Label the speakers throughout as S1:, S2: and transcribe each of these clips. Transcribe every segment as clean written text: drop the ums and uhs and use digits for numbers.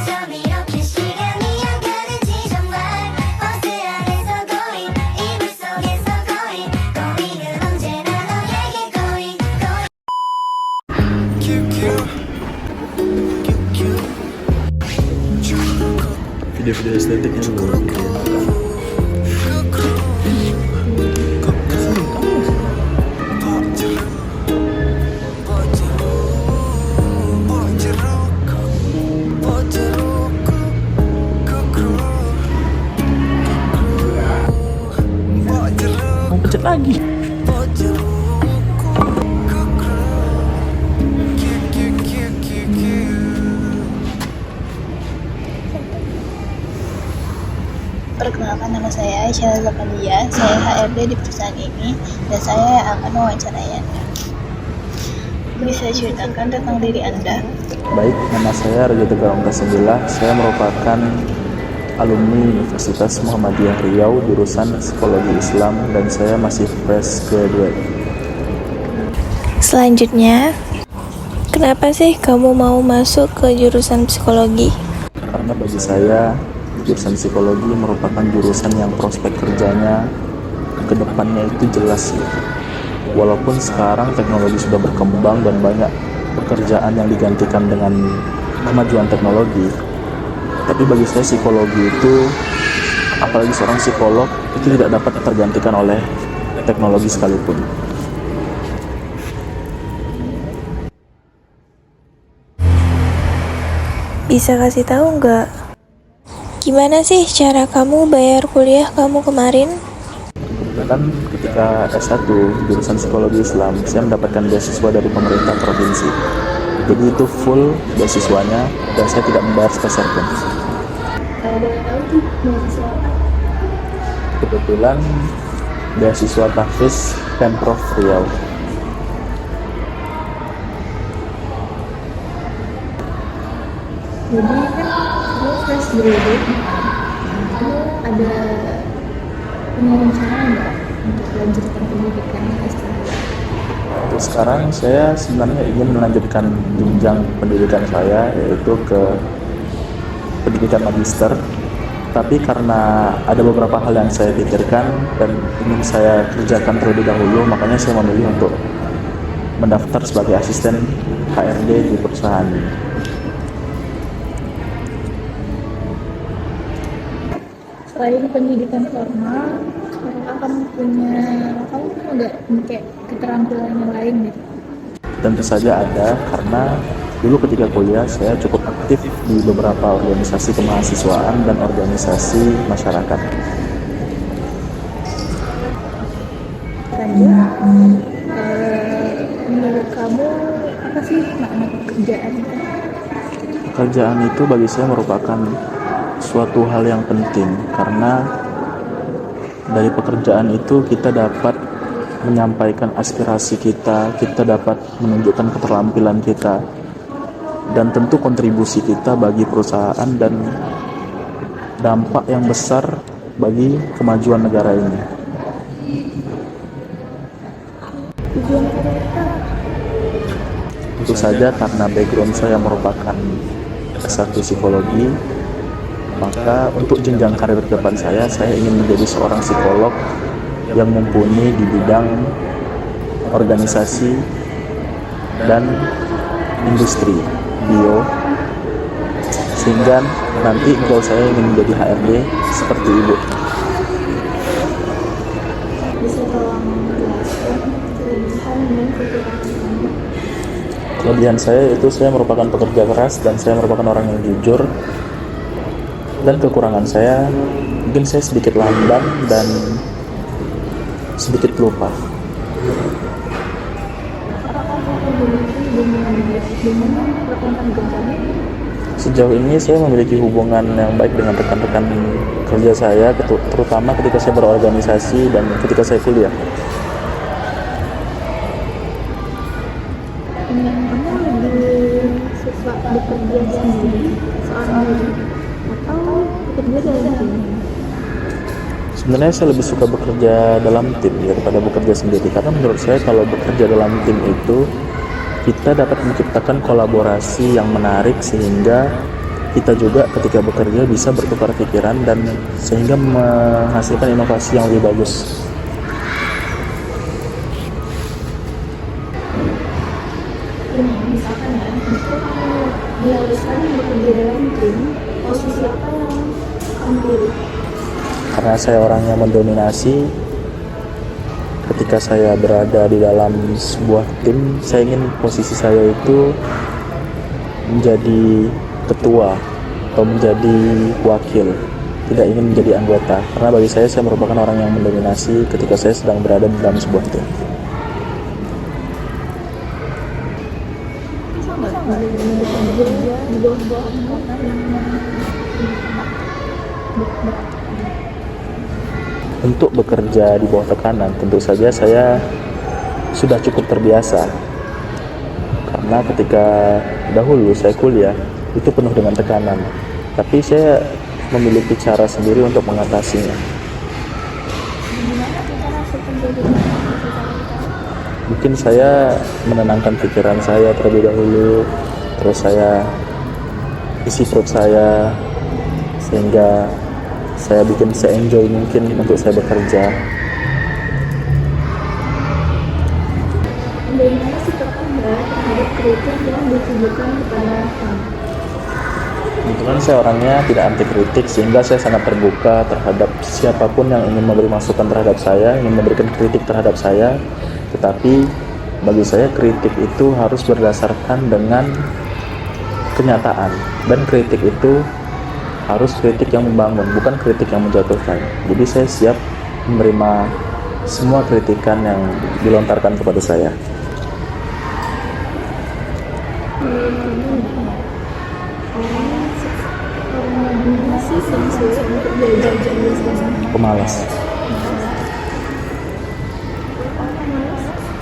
S1: 점이 없는 시간이 가는지 정말 버스 안에서 고인 이불 속에서 고인 고인은 언제나 너에게 고인
S2: Video-video estetiknya dulu. Mau pencet lagi.
S3: Perkenalkan, nama saya Aisyah Zakaria. Saya HRD di perusahaan ini dan saya yang akan mewawancarai Anda. Bisa ceritakan tentang diri Anda?
S2: Baik, nama saya Raja Tegar Ongkasembilah. Saya merupakan alumni Universitas Muhammadiyah Riau jurusan Psikologi Islam dan saya masih fresh graduate.
S3: Selanjutnya, kenapa sih kamu mau masuk ke jurusan psikologi?
S2: Karena bagi saya jurusan psikologi merupakan jurusan yang prospek kerjanya ke depannya itu jelas gitu. Walaupun sekarang teknologi sudah berkembang dan banyak pekerjaan yang digantikan dengan kemajuan teknologi, tapi bagi saya psikologi itu, apalagi seorang psikolog, itu tidak dapat tergantikan oleh teknologi sekalipun.
S3: Bisa kasih tahu nggak? Gimana sih cara kamu bayar kuliah kamu kemarin?
S2: Kebetulan ketika S1 jurusan psikologi Islam, saya mendapatkan beasiswa dari pemerintah provinsi. Jadi itu full beasiswanya dan saya tidak membayar sepeser pun. Kebetulan beasiswa tahfiz Pemprov Riau.
S4: Jadi kan kamu fresh graduate, kamu ada punya rencana nggak untuk melanjutkan pendidikan S3?
S2: Untuk sekarang saya sebenarnya ingin melanjutkan jenjang pendidikan saya, yaitu ke pendidikan magister. Tapi karena ada beberapa hal yang saya pikirkan dan ingin saya kerjakan terlebih dahulu, makanya saya memilih untuk mendaftar sebagai asisten HRD di perusahaan ini.
S4: Selain pendidikan formal, kamu punya nggak kayak keterampilan yang lain gitu?
S2: Tentu saja ada, karena dulu ketika kuliah saya cukup aktif di beberapa organisasi kemahasiswaan dan organisasi masyarakat.
S4: Lanjut, menurut kamu apa sih makna pekerjaan itu?
S2: Pekerjaan itu bagi saya merupakan suatu hal yang penting, karena dari pekerjaan itu kita dapat menyampaikan aspirasi kita, kita dapat menunjukkan keterampilan kita, dan tentu kontribusi kita bagi perusahaan dan dampak yang besar bagi kemajuan negara ini. Tentu saja karena background saya merupakan S1 psikologi, maka untuk jenjang karir ke depan saya ingin menjadi seorang psikolog yang mumpuni di bidang organisasi dan industri bio, sehingga nanti goal saya ingin menjadi HRD seperti ibu.
S4: Bisa tolong jelaskan kelebihan dan kekurangan?
S2: Kelebihan saya itu saya merupakan pekerja keras dan saya merupakan orang yang jujur. Dan kekurangan saya, mungkin saya sedikit lamban dan sedikit lupa. Sejauh ini saya memiliki hubungan yang baik dengan rekan-rekan kerja saya, terutama ketika saya berorganisasi dan ketika saya kuliah.
S4: Kamu lebih suka bekerja sendiri, seorang diri, atau bekerja dalam tim?
S2: Sebenarnya saya lebih suka bekerja dalam tim daripada bekerja sendiri, karena menurut saya kalau bekerja dalam tim itu kita dapat menciptakan kolaborasi yang menarik sehingga kita juga ketika bekerja bisa bertukar pikiran dan sehingga menghasilkan inovasi yang lebih bagus.
S4: Ini misalkan ya, jika kamu diharuskan bekerja dalam tim, posisi apa yang kamu pilih?
S2: Karena saya orangnya mendominasi, ketika saya berada di dalam sebuah tim, saya ingin posisi saya itu menjadi ketua atau menjadi wakil, tidak ingin menjadi anggota. Karena bagi saya merupakan orang yang mendominasi ketika saya sedang berada di dalam sebuah tim.
S4: Bekerja di bawah angkatan yang
S2: Untuk bekerja di bawah tekanan, tentu saja saya sudah cukup terbiasa. Karena ketika dahulu saya kuliah, itu penuh dengan tekanan. Tapi saya memiliki cara sendiri untuk mengatasinya.
S4: gimana kita masuk menjadi
S2: Mungkin saya menenangkan pikiran saya terlebih dahulu, terus saya isi perut saya, sehingga saya bikin se-enjoy mungkin untuk saya bekerja.
S4: bagaimana sikap Anda terhadap kritik yang ditujukan kepada kamu?
S2: Kebetulan saya orangnya tidak anti kritik, sehingga saya sangat terbuka terhadap siapapun yang ingin memberi masukan terhadap saya, ingin memberikan kritik terhadap saya. Tetapi bagi saya kritik itu harus berdasarkan dengan kenyataan, dan kritik itu harus kritik yang membangun, bukan kritik yang menjatuhkan. Jadi saya siap menerima semua kritikan yang dilontarkan kepada saya.
S4: Untuk belajar jadi seseorang
S2: Pemalas?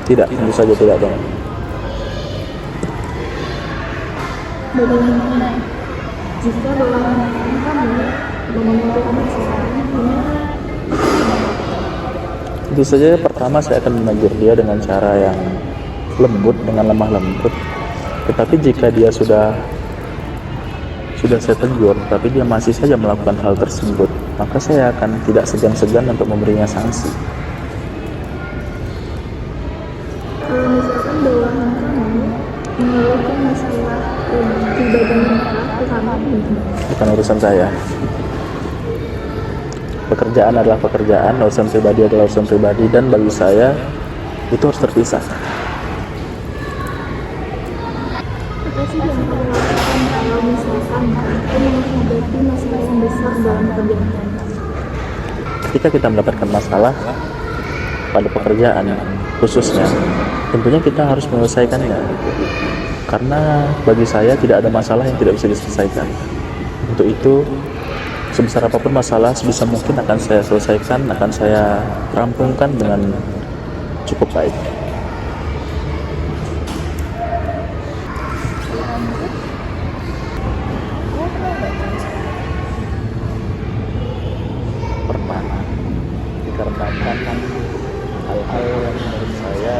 S2: Tidak, tentu saja tidak dong.
S4: bagaimana jika lawan kamu menemukan seseorang gimana?
S2: Tentu saja pertama saya akan menegur dia dengan cara yang lembut, dengan lemah lembut. Tetapi jika dia sudah saya tegur, tapi dia masih saja melakukan hal tersebut, maka saya akan tidak segan-segan untuk memberinya sanksi.
S4: Kalau misalkan bawahan kamu mengeluhkan masalah pribadi mereka ke kamu,
S2: Bukan urusan saya. Pekerjaan adalah pekerjaan, urusan pribadi adalah urusan pribadi, dan bagi saya itu harus terpisah.
S4: apa sih yang kamu lakukan kalau misalkan kamu menghadapi masalah yang besar dalam kerjaan kamu?
S2: Ketika kita mendapatkan masalah pada pekerjaan khususnya, tentunya kita harus menyelesaikannya. Karena bagi saya tidak ada masalah yang tidak bisa diselesaikan. Untuk itu, sebesar apapun masalah, sebisa mungkin akan saya selesaikan, akan saya rampungkan dengan cukup baik. Pernah, dikarenakan hal-hal yang menurut saya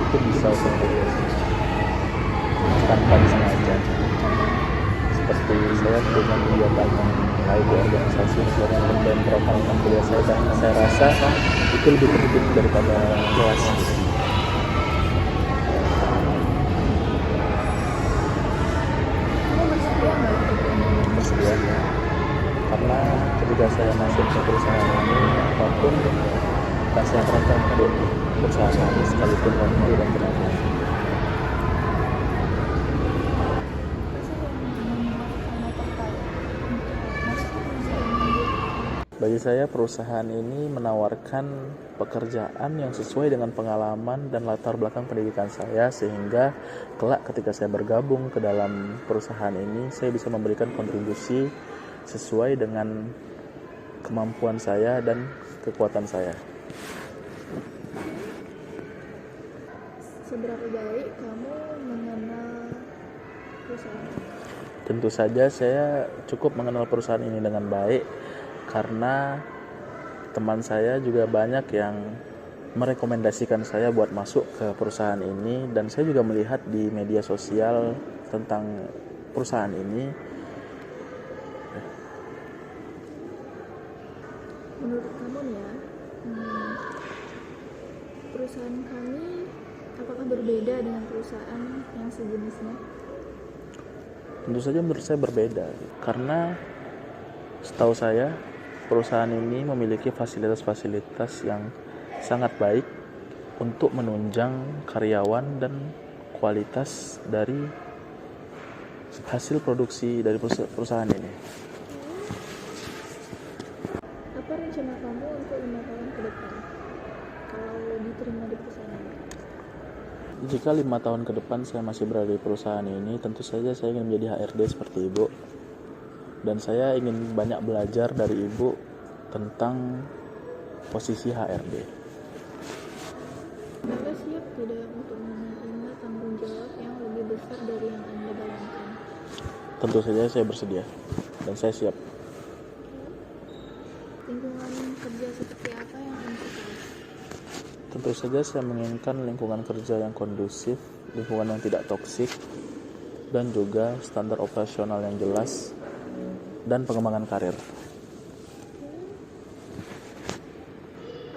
S2: itu bisa seperti tanpa disengaja. Seperti saya punya kegiatan yang lain di organisasi dengan dan program kuliah saya, dan saya rasa itu lebih penting daripada kelas. Bersedia, karena ketika saya masuk ke perusahaan ini, apapun yang saya terapkan untuk perusahaan ini, sekalipun waktu dan tenaga. Bagi saya, perusahaan ini menawarkan pekerjaan yang sesuai dengan pengalaman dan latar belakang pendidikan saya, sehingga kelak ketika saya bergabung ke dalam perusahaan ini, saya bisa memberikan kontribusi sesuai dengan kemampuan saya dan kekuatan saya.
S4: Seberapa baik kamu mengenal perusahaan?
S2: Tentu saja saya cukup mengenal perusahaan ini dengan baik, karena teman saya juga banyak yang merekomendasikan saya buat masuk ke perusahaan ini, dan saya juga melihat di media sosial tentang perusahaan ini.
S4: Menurut kamu nih ya, perusahaan kami apakah berbeda dengan perusahaan yang sejenisnya?
S2: Tentu saja menurut saya berbeda, karena setahu saya perusahaan ini memiliki fasilitas-fasilitas yang sangat baik untuk menunjang karyawan dan kualitas dari hasil produksi dari perusahaan ini.
S4: Apa rencana kamu untuk 5 tahun ke depan kalau diterima di perusahaan ini?
S2: Jika 5 tahun ke depan saya masih berada di perusahaan ini, tentu saja saya ingin menjadi HRD seperti Ibu. Dan saya ingin banyak belajar dari Ibu tentang posisi HRD.
S4: Anda siap tidak untuk menerima tanggung jawab yang lebih besar dari yang Anda bayangkan?
S2: Tentu saja saya bersedia dan saya siap.
S4: Lingkungan kerja seperti apa yang Anda sukai?
S2: Tentu saja saya menginginkan lingkungan kerja yang kondusif, lingkungan yang tidak toksik, dan juga standar operasional yang jelas, dan pengembangan karir.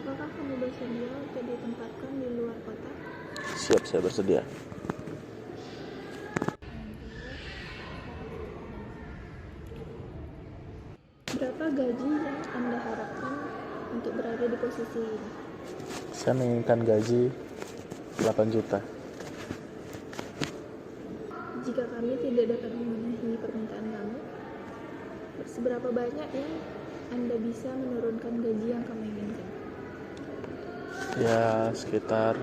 S4: Apakah kamu bersedia untuk ditempatkan di luar kota?
S2: Siap, saya bersedia.
S4: Berapa gaji yang Anda harapkan untuk berada di posisi ini?
S2: Saya menginginkan gaji 8 juta.
S4: Jika kami tidak dapat memenuhi permintaan kamu, seberapa banyak yang Anda bisa menurunkan gaji yang kamu inginkan?
S2: Ya, sekitar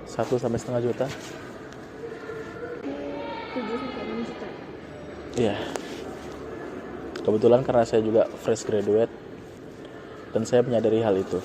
S2: 1,5 juta.
S4: 7-6 juta.
S2: Iya. Kebetulan karena saya juga fresh graduate dan saya menyadari hal itu.